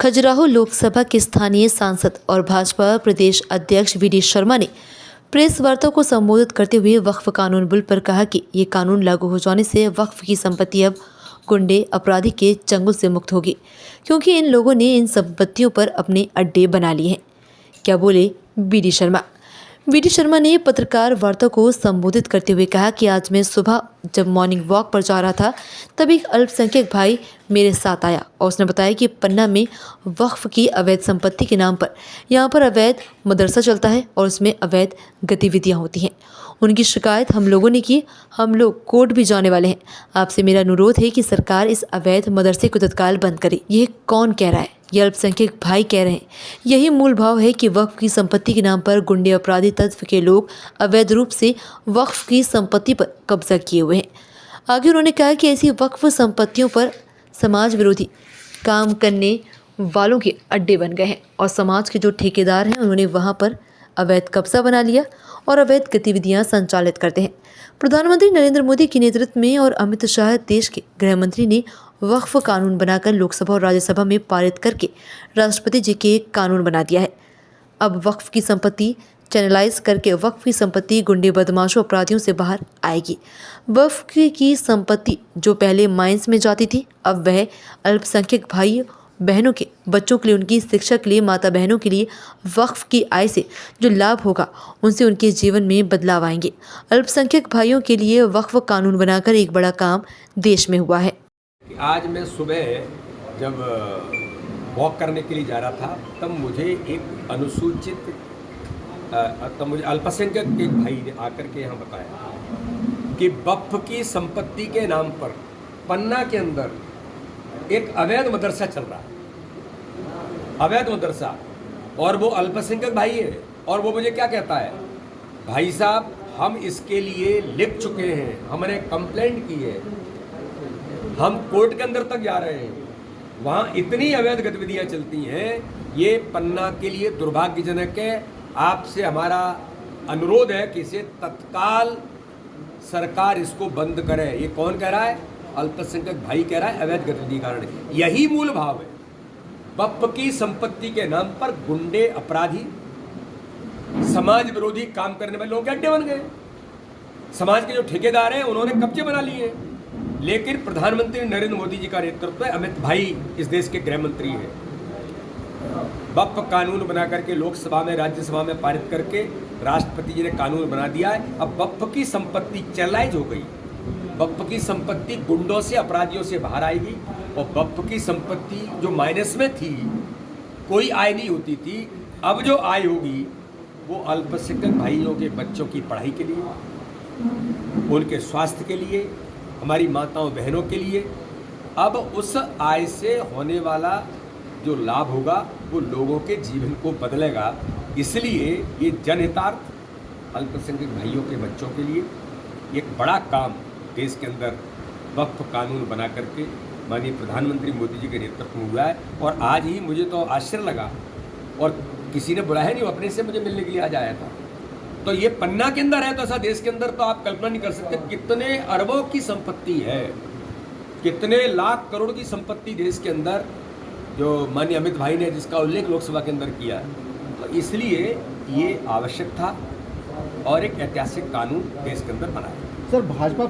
खजुराहो लोकसभा के स्थानीय सांसद और भाजपा प्रदेश अध्यक्ष वी.डी. शर्मा ने प्रेस वार्ता को संबोधित करते हुए वक्फ कानून बिल पर कहा कि ये कानून लागू हो जाने से वक्फ की संपत्ति अब गुंडे अपराधी के चंगुल से मुक्त होगी, क्योंकि इन लोगों ने इन संपत्तियों पर अपने अड्डे बना लिए हैं। क्या बोले वी.डी. शर्मा? वी.डी. शर्मा ने पत्रकार वार्ता को संबोधित करते हुए कहा कि आज मैं सुबह जब मॉर्निंग वॉक पर जा रहा था तब एक अल्पसंख्यक भाई मेरे साथ आया और उसने बताया कि पन्ना में वक्फ की अवैध संपत्ति के नाम पर यहाँ पर अवैध मदरसा चलता है और उसमें अवैध गतिविधियाँ होती हैं। उनकी शिकायत हम लोगों ने की, हम लोग कोर्ट भी जाने वाले हैं। आपसे मेरा अनुरोध है कि सरकार इस अवैध मदरसे को तत्काल बंद करे। यह कौन कह रहा है? ये अल्पसंख्यक भाई कह रहे हैं। यही मूल भाव है कि वक्फ की संपत्ति के नाम पर गुंडे अपराधी तत्व के लोग अवैध रूप से वक्फ की संपत्ति पर कब्जा किए हुए हैं। आगे उन्होंने कहा कि ऐसी वक्फ संपत्तियों पर समाज विरोधी काम करने वालों के अड्डे बन गए हैं और समाज के जो ठेकेदार हैं उन्होंने वहां पर अवैध कब्जा बना लिया और अवैध गतिविधियां संचालित करते हैं। प्रधानमंत्री नरेंद्र मोदी के नेतृत्व में और अमित शाह देश के गृह मंत्री ने वक्फ कानून बनाकर लोकसभा और राज्यसभा में पारित करके राष्ट्रपति जी के एक कानून बना दिया है। अब वक्फ की संपत्ति चैनलाइज करके वक्फ की संपत्ति गुंडे बदमाशों अपराधियों से बाहर आएगी। वक्फ की संपत्ति जो पहले माइंस में जाती थी, अब वह अल्पसंख्यक भाई बहनों के बच्चों के लिए, उनकी शिक्षा के लिए, माता बहनों के लिए वक्फ की आय से जो लाभ होगा उनसे उनके जीवन में बदलाव आएंगे। अल्पसंख्यक भाइयों के लिए वक्फ कानून बनाकर एक बड़ा काम देश में हुआ है। आज मैं सुबह जब वॉक करने के लिए जा रहा था तब मुझे एक अनुसूचित मुझे अल्पसंख्यक एक भाई ने आकर के यहाँ बताया कि वक्फ की संपत्ति के नाम पर पन्ना के अंदर एक अवैध मदरसा चल रहा है, अवैध मदरसा, और वो अल्पसंख्यक भाई है। और वो मुझे क्या कहता है, भाई साहब हम इसके लिए लिख चुके हैं, हमने कंप्लेंट की है, हम कोर्ट के अंदर तक जा रहे हैं, वहाँ इतनी अवैध गतिविधियाँ चलती हैं, ये पन्ना के लिए दुर्भाग्यजनक है। आपसे हमारा अनुरोध है कि इसे तत्काल सरकार इसको बंद करे। ये कौन कह रहा है? अल्पसंख्यक भाई कह रहा है, अवैध गतिविधि कारण। यही मूल भाव है। वक्फ की संपत्ति के नाम पर गुंडे अपराधी समाज विरोधी काम करने वाले लोग अड्डे बन गए। समाज के जो ठेकेदार हैं उन्होंने कब्जे बना लिए। लेकिन प्रधानमंत्री नरेंद्र मोदी जी का नेतृत्व है, अमित भाई इस देश के गृह मंत्री हैं, वक्फ कानून बना करके लोकसभा में, राज्यसभा में पारित करके राष्ट्रपति जी ने कानून बना दिया है। अब वक्फ की संपत्ति चैनलाइज हो गई। वक्फ की संपत्ति गुंडों से, अपराधियों से बाहर आएगी और वक्फ की संपत्ति जो माइनस में थी, कोई आय नहीं होती थी, अब जो आय होगी वो अल्पसंख्यक भाइयों के बच्चों की पढ़ाई के लिए, उनके स्वास्थ्य के लिए, हमारी माताओं बहनों के लिए। अब उस आय से होने वाला जो लाभ होगा वो लोगों के जीवन को बदलेगा। इसलिए ये जनहितार्थ अल्पसंख्यक भाइयों के बच्चों के लिए एक बड़ा काम देश के अंदर वक्फ कानून बना करके माननीय प्रधानमंत्री मोदी जी के नेतृत्व में हुआ है। और आज ही मुझे तो आश्चर्य लगा, और किसी ने बुलाया नहीं, वो अपने से मुझे मिलने के लिए आज आया था। तो ये पन्ना के अंदर है, तो ऐसा देश के अंदर तो आप कल्पना नहीं कर सकते कितने अरबों की संपत्ति है, कितने लाख करोड़ की संपत्ति देश के अंदर, जो माननीय अमित भाई ने जिसका उल्लेख लोकसभा के अंदर किया। तो इसलिए ये आवश्यक था और एक ऐतिहासिक कानून देश के अंदर बनाया। सर, भाजपा